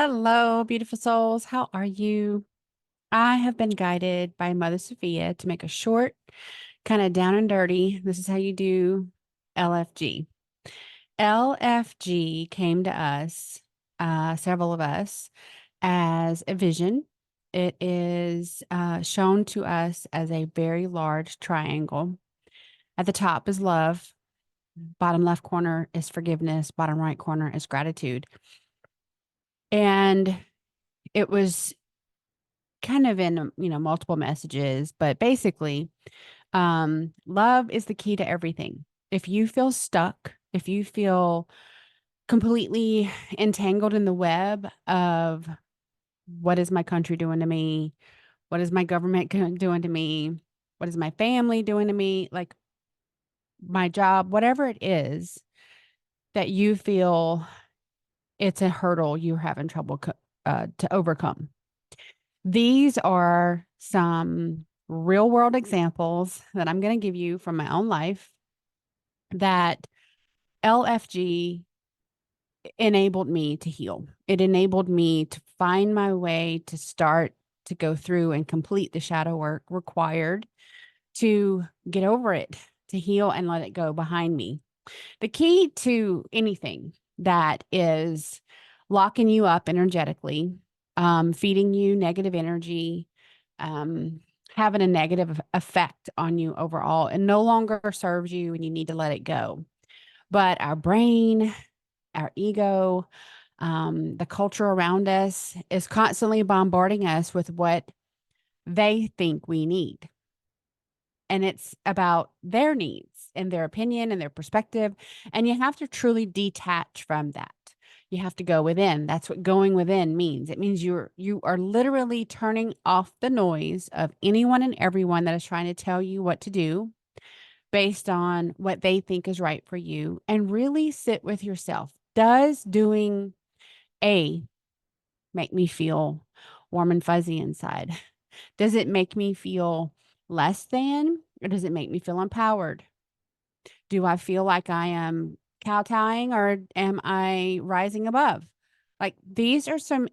Hello, beautiful souls. How are you? I have been guided by Mother Sophia to make a short, kind of down and dirty. This is how you do LFG. LFG came to us, several of us, as a vision. It is shown to us as a very large triangle. At the top is love. Bottom left corner is forgiveness. Bottom right corner is gratitude. And it was kind of in, multiple messages, but basically, love is the key to everything. If you feel stuck, if you feel completely entangled in the web of what is my country doing to me? What is my government doing to me? What is my family doing to me? Like my job, whatever it is that you feel it's a hurdle you're having trouble to overcome. These are some real world examples that I'm going to give you from my own life that LFG enabled me to heal. It enabled me to find my way to start to go through and complete the shadow work required to get over it, to heal and let it go behind me. The key to anything that is locking you up energetically, feeding you negative energy, um, having a negative effect on you overall, and no longer serves you and you need to let it go. But our brain, our ego, the culture around us is constantly bombarding us with what they think we need. And it's about their needs and their opinion and their perspective. And you have to truly detach from that. You have to go within. That's what going within means. It means you are literally turning off the noise of anyone and everyone that is trying to tell you what to do based on what they think is right for you, and really sit with yourself. Does doing A make me feel warm and fuzzy inside? Does it make me feel less than, or does it make me feel empowered? Do I feel like I am kowtowing, or am I rising above? Like these are some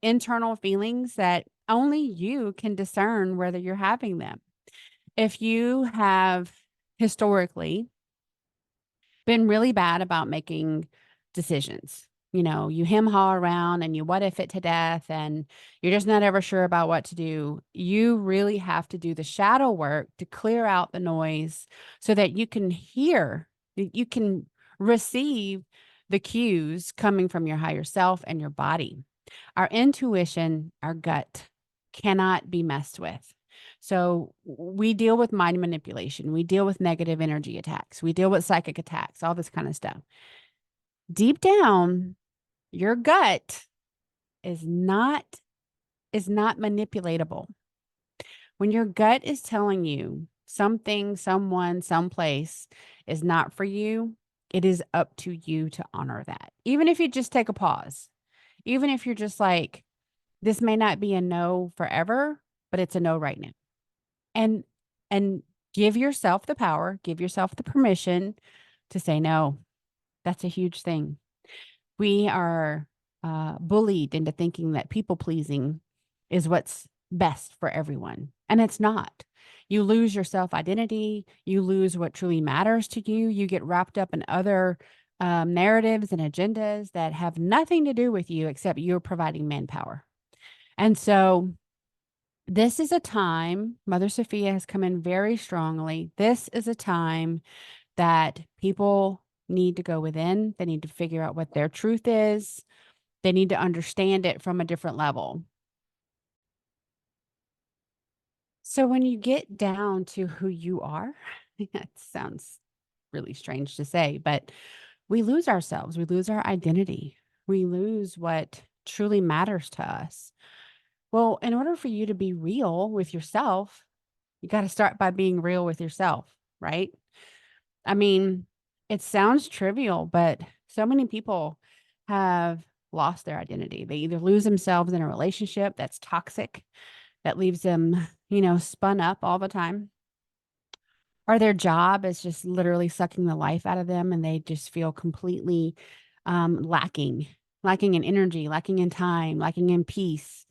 internal feelings that only you can discern whether you're having them. If you have historically been really bad about making decisions. You hem haw around and you what if it to death, and you're just not ever sure about what to do. You really have to do the shadow work to clear out the noise so that you can hear, that you can receive the cues coming from your higher self and your body. Our intuition, our gut cannot be messed with. So we deal with mind manipulation. We deal with negative energy attacks. We deal with psychic attacks, all this kind of stuff. Deep down, your gut is not manipulatable. When your gut is telling you something, someone, someplace is not for you, it is up to you to honor that. Even if you just take a pause, even if you're just like, this may not be a no forever, but it's a no right now. And and give yourself the power, give yourself the permission to say no. That's a huge thing. We are bullied into thinking that people pleasing is what's best for everyone, and it's not. You lose your self identity. You lose what truly matters to you. You get wrapped up in other narratives and agendas that have nothing to do with you except you're providing manpower. And so this is a time, Mother Sophia has come in very strongly. This is a time that people need to go within. They need to figure out what their truth is. They need to understand it from a different level. So when you get down to who you are, that sounds really strange to say, but we lose ourselves. We lose our identity. We lose what truly matters to us. Well, in order for you to be real with yourself, you got to start by being real with yourself, right? I mean, it sounds trivial, but so many people have lost their identity. They either lose themselves in a relationship that's toxic, that leaves them, spun up all the time, or their job is just literally sucking the life out of them and they just feel completely lacking. lacking in energy, lacking in time, lacking in peace.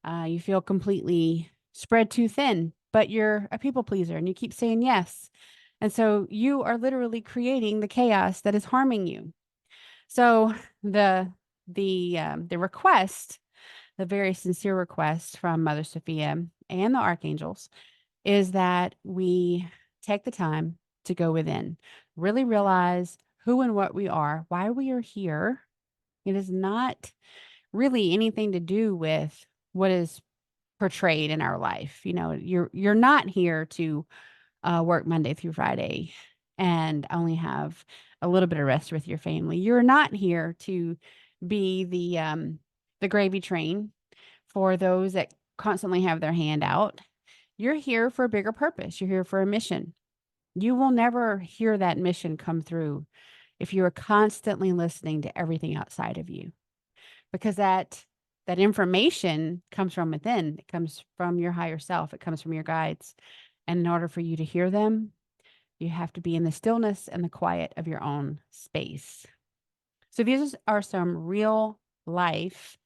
You feel completely spread too thin, but you're a people pleaser and you keep saying yes. And so you are literally creating the chaos that is harming you. So the request, the very sincere request from Mother Sophia and the archangels is that we take the time to go within, really realize who and what we are, why we are here. It is not really anything to do with what is portrayed in our life. You know, you're not here to work Monday through Friday and only have a little bit of rest with your family. You're not here to be the gravy train for those that constantly have their hand out. You're here for a bigger purpose. You're here for a mission. You will never hear that mission come through if you are constantly listening to everything outside of you, because that information comes from within. It comes from your higher self. It comes from your guides. And in order for you to hear them, you have to be in the stillness and the quiet of your own space. So these are some real life.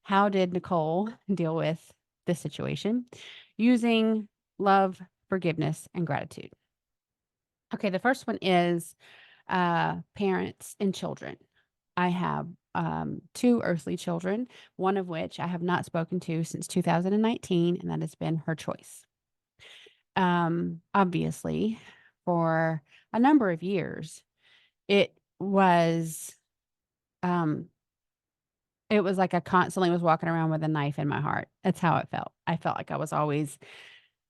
How did Nicole deal with this situation using love, forgiveness, and gratitude? Okay, the first one is parents and children. I have two earthly children, one of which I have not spoken to since 2019, and that has been her choice. Obviously, for a number of years, it was um, it was like I constantly was walking around with a knife in my heart. That's how it felt. I felt like I was always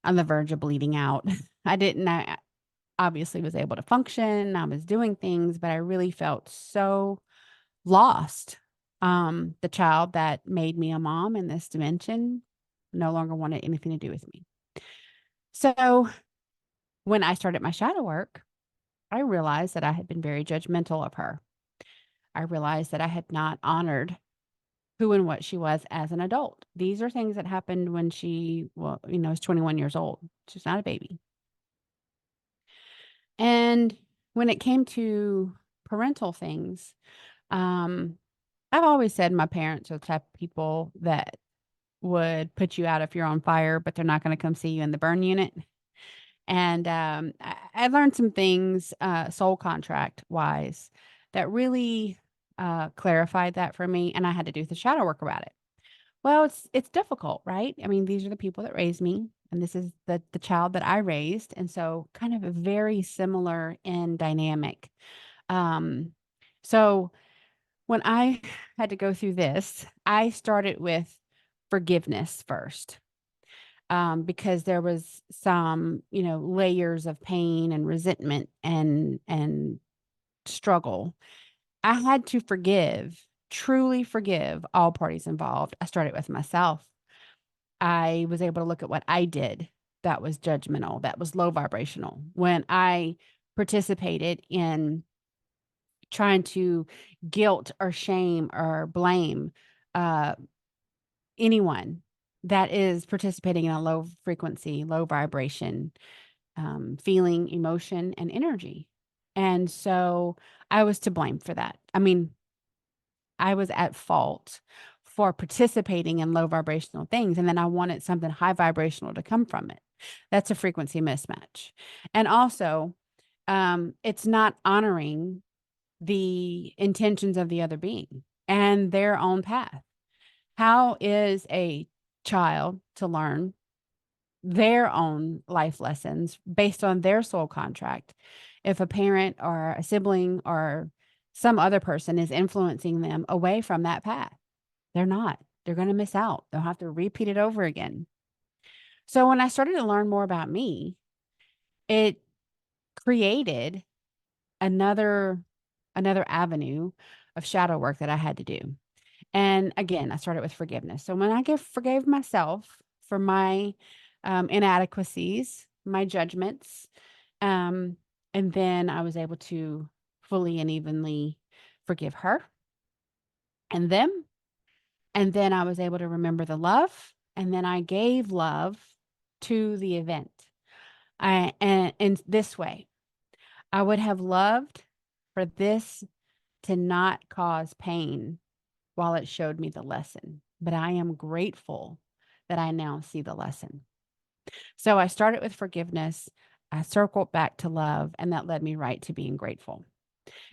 on the verge of bleeding out. I obviously was able to function. I was doing things, but I really felt so lost. The child that made me a mom in this dimension no longer wanted anything to do with me. So when I started my shadow work, I realized that I had been very judgmental of her. I realized that I had not honored who and what she was as an adult. These are things that happened when she, well, was 21 years old. She's not a baby. And when it came to parental things, um, I've always said my parents are the type of people that would put you out if you're on fire, but they're not going to come see you in the burn unit. And I learned some things, soul contract wise, that really clarified that for me. And I had to do the shadow work about it. Well, it's difficult, right? I mean, these are the people that raised me, and this is the child that I raised, and so kind of a very similar in dynamic. Um, so when I had to go through this, I started with forgiveness first, because there was some, layers of pain and resentment and struggle. I had to forgive, truly forgive all parties involved. I started with myself. I was able to look at what I did that was judgmental, that was low vibrational. When I participated in trying to guilt or shame or blame uh, anyone that is participating in a low frequency, low vibration, feeling, emotion, and energy. And so I was to blame for that. I mean, I was at fault for participating in low vibrational things. And then I wanted something high vibrational to come from it. That's a frequency mismatch. And also, it's not honoring the intentions of the other being and their own path. How is a child to learn their own life lessons based on their soul contract if a parent or a sibling or some other person is influencing them away from that path? They're not. They're going to miss out. They'll have to repeat it over again. So when I started to learn more about me, it created another another avenue of shadow work that I had to do. And again, I started with forgiveness. So when I forgave myself for my inadequacies, my judgments, um, and then I was able to fully and evenly forgive her and them. And then I was able to remember the love. And then I gave love to the event. And in this way, I would have loved for this to not cause pain while it showed me the lesson. But I am grateful that I now see the lesson. So I started with forgiveness. I circled back to love, and that led me right to being grateful.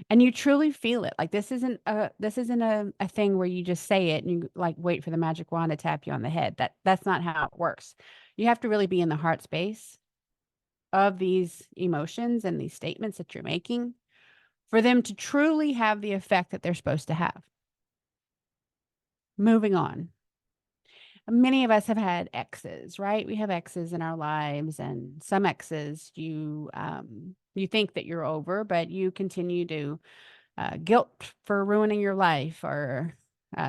And you truly feel it. Like this isn't a thing where you just say it and you like wait for the magic wand to tap you on the head. That's not how it works. You have to really be in the heart space of these emotions and these statements that you're making for them to truly have the effect that they're supposed to have. Moving on. Many of us have had exes, right? We have exes in our lives, and some exes you think that you're over, but you continue to guilt for ruining your life, or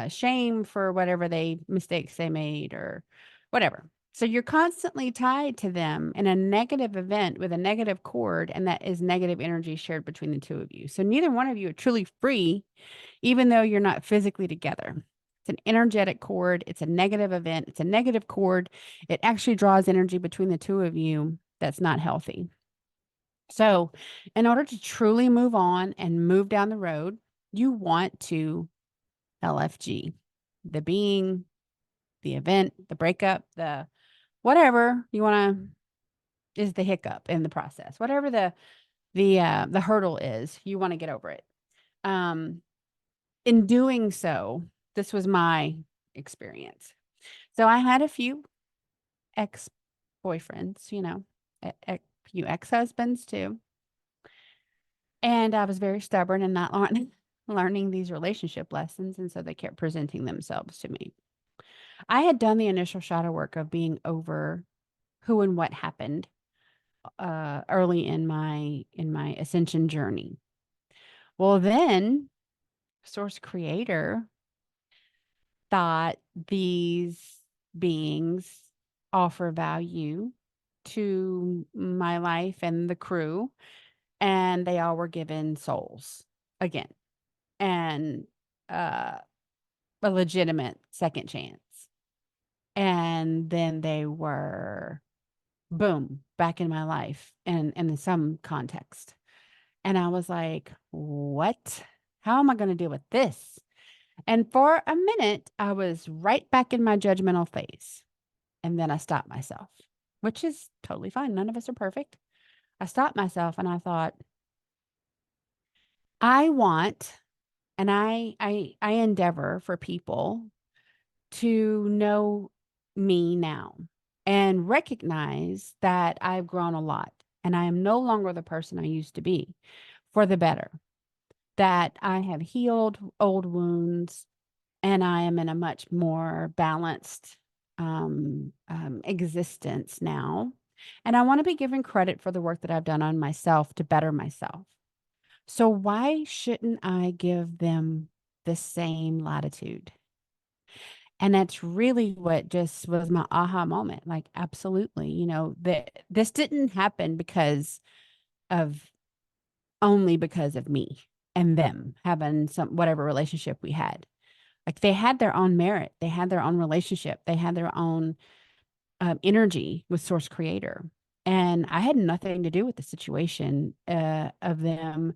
shame for whatever mistakes they made, or whatever. So you're constantly tied to them in a negative event with a negative cord, and that is negative energy shared between the two of you. So neither one of you are truly free, even though you're not physically together. It's an energetic cord. It's a negative event. It's a negative cord. It actually draws energy between the two of you that's not healthy. So, in order to truly move on and move down the road, you want to LFG, the being, the event, the breakup, the whatever you want to is the hiccup in the process. Whatever the hurdle is, you want to get over it. In doing so, this was my experience. So I had a few ex-boyfriends, a few ex-husbands too. And I was very stubborn and not learning these relationship lessons. And so they kept presenting themselves to me. I had done the initial shadow work of being over who and what happened early in my ascension journey. Well, then Source Creator thought these beings offer value to my life and the crew, and they all were given souls again, and a legitimate second chance. And then they were, boom, back in my life and in some context. And I was like, what? How am I going to deal with this? And for a minute, I was right back in my judgmental phase. And then I stopped myself, which is totally fine. None of us are perfect. I stopped myself and I thought, I want, and I endeavor for people to know me now and recognize that I've grown a lot and I am no longer the person I used to be, for the better, that I have healed old wounds and I am in a much more balanced existence now. And I want to be given credit for the work that I've done on myself to better myself. So why shouldn't I give them the same latitude? And that's really what just was my aha moment. Like, absolutely, that this didn't happen only because of me and them having some whatever relationship we had. Like, they had their own merit, they had their own relationship, they had their own energy with Source Creator, and I had nothing to do with the situation of them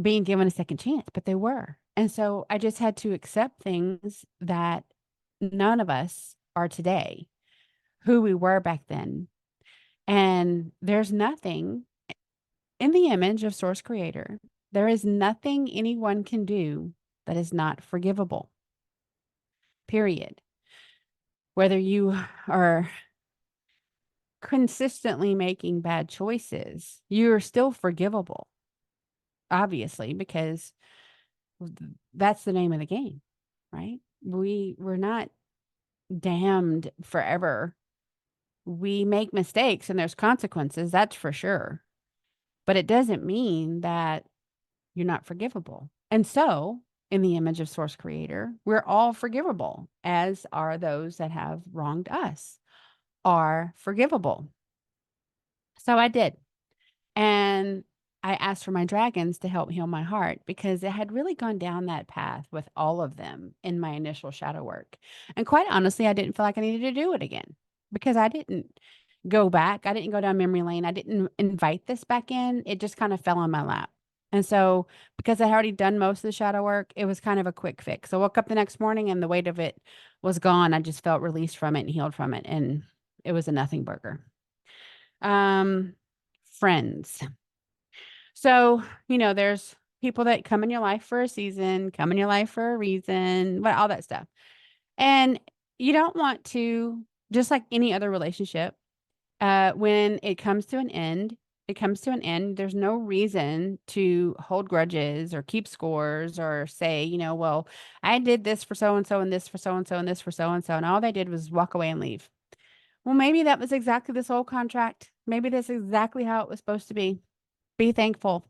being given a second chance, but they were. And so I just had to accept things that none of us are today, who we were back then. And there's nothing in the image of Source Creator. There is nothing anyone can do that is not forgivable. Period. Whether you are consistently making bad choices, you're still forgivable, obviously, because that's the name of the game, right? We're not damned forever. We make mistakes and there's consequences, that's for sure. But it doesn't mean that you're not forgivable. And so, in the image of Source Creator, we're all forgivable, as are those that have wronged us, are forgivable. So I did. And I asked for my dragons to help heal my heart because it had really gone down that path with all of them in my initial shadow work. And quite honestly, I didn't feel like I needed to do it again because I didn't go back. I didn't go down memory lane. I didn't invite this back in. It just kind of fell on my lap. And so, because I had already done most of the shadow work, it was kind of a quick fix. I woke up the next morning and the weight of it was gone. I just felt released from it and healed from it. And it was a nothing burger. Um, Friends. So, there's people that come in your life for a season, come in your life for a reason, but all that stuff. And you don't want to, just like any other relationship, when it comes to an end, it comes to an end. There's no reason to hold grudges or keep scores or say, well, I did this for so and so and this for so and so and this for so and so. And all they did was walk away and leave. Well, maybe that was exactly the soul contract. Maybe that's exactly how it was supposed to be. Be thankful.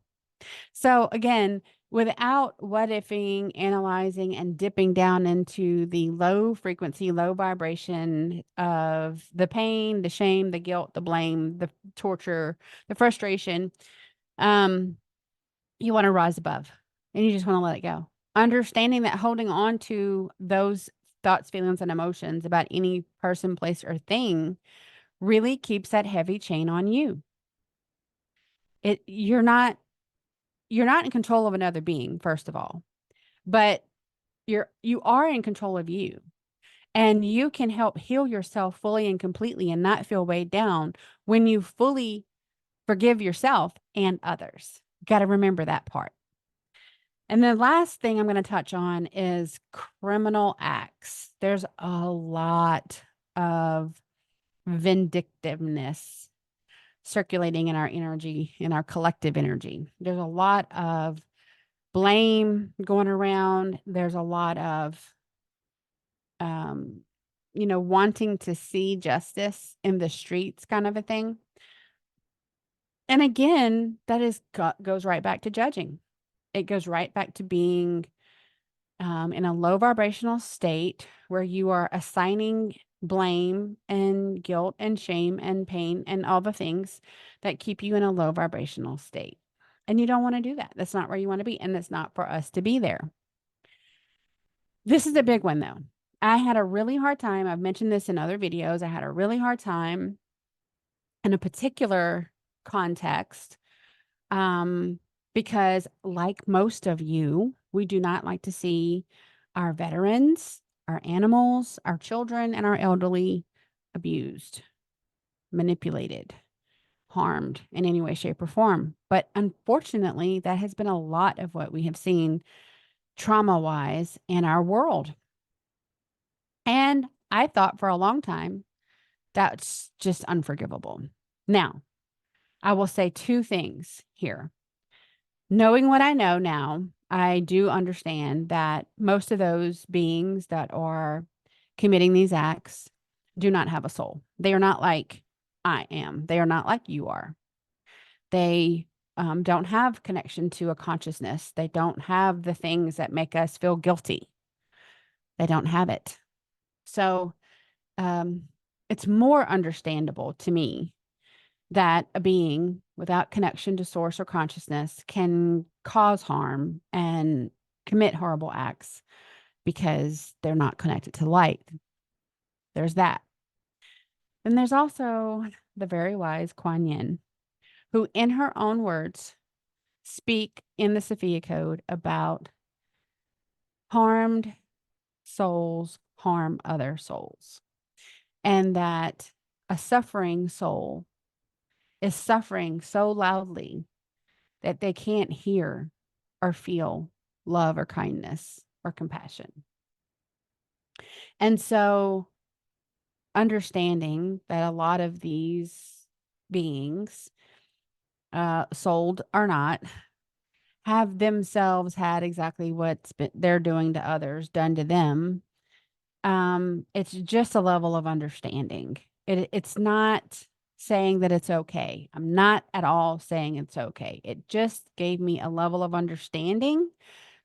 So again, without what ifing, analyzing, and dipping down into the low frequency, low vibration of the pain, the shame, the guilt, the blame, the torture, the frustration, um, you want to rise above and you just want to let it go. Understanding that holding on to those thoughts, feelings, and emotions about any person, place, or thing really keeps that heavy chain on you. You're not in control of another being, first of all, but you are in control of you, and you can help heal yourself fully and completely and not feel weighed down when you fully forgive yourself and others. Got to remember that part. And the last thing I'm going to touch on is criminal acts. There's a lot of vindictiveness circulating in our energy, in our collective energy. There's a lot of blame going around. There's a lot of, um, wanting to see justice in the streets, kind of a thing. And again, goes right back to judging. It goes right back to being in a low vibrational state where you are assigning blame and guilt and shame and pain and all the things that keep you in a low vibrational state. And you don't want to do that. That's not where you want to be. And it's not for us to be there. This is a big one, though. I had a really hard time. I've mentioned this in other videos. I had a really hard time in a particular context, because, like most of you, we do not like to see our veterans, our animals, our children, and our elderly abused, manipulated, harmed in any way, shape, or form. But unfortunately, that has been a lot of what we have seen trauma-wise in our world. And I thought for a long time that's just unforgivable. Now, I will say two things here. Knowing what I know now, I do understand that most of those beings that are committing these acts do not have a soul. They are not like I am. They are not like you are. They don't have connection to a consciousness. They don't have the things that make us feel guilty. They don't have it. So it's more understandable to me that a being without connection to source or consciousness can cause harm and commit horrible acts because they're not connected to light. There's that. And there's also the very wise Kuan Yin, who, in her own words, speak in the Sophia Code about harmed souls harm other souls, and that a suffering soul is suffering so loudly that they can't hear or feel love or kindness or compassion. And so, understanding that a lot of these beings, souled or not, have themselves had exactly they're doing to others done to them. It's just a level of understanding. It's not saying that it's okay. I'm not at all saying it's okay. It just gave me a level of understanding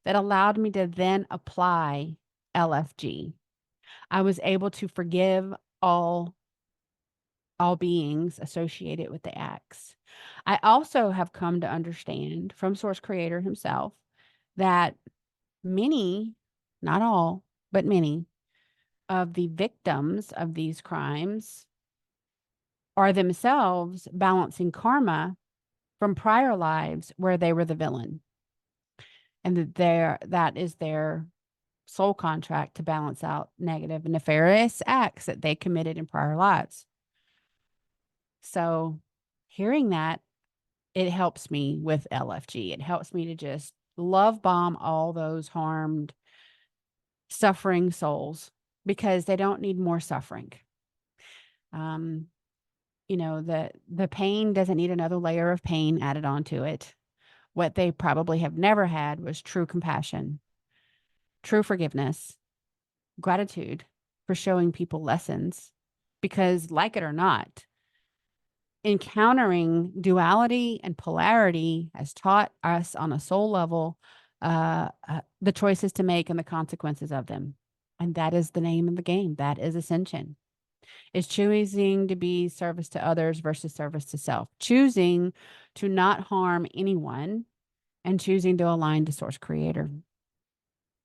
that allowed me to then apply LFG. I was able to forgive all beings associated with the acts. I also have come to understand from Source Creator himself that many, not all, but many of the victims of these crimes are themselves balancing karma from prior lives where they were the villain, and that is their soul contract to balance out negative and nefarious acts that they committed in prior lives. So hearing that, it helps me with LFG. It helps me to just love bomb all those harmed, suffering souls, because they don't need more suffering. The pain doesn't need another layer of pain added onto it. What they probably have never had was true compassion, true forgiveness, gratitude for showing people lessons. Because, like it or not, encountering duality and polarity has taught us on a soul level the choices to make and the consequences of them. And that is the name of the game. That is ascension. Is choosing to be service to others versus service to self, choosing to not harm anyone, and choosing to align to source creator.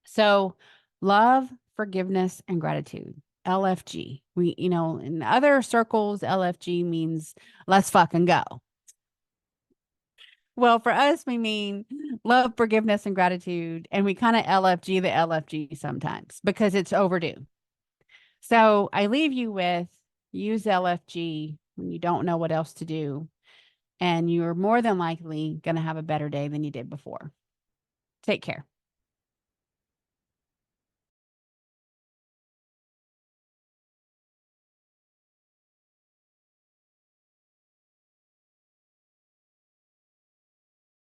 So love, forgiveness, and gratitude. LFG. In other circles, LFG means let's fucking go. Well, for us, we mean love, forgiveness, and gratitude. And we kind of LFG the LFG sometimes because it's overdue. So I leave you with use LFG when you don't know what else to do. And you're more than likely going to have a better day than you did before. Take care.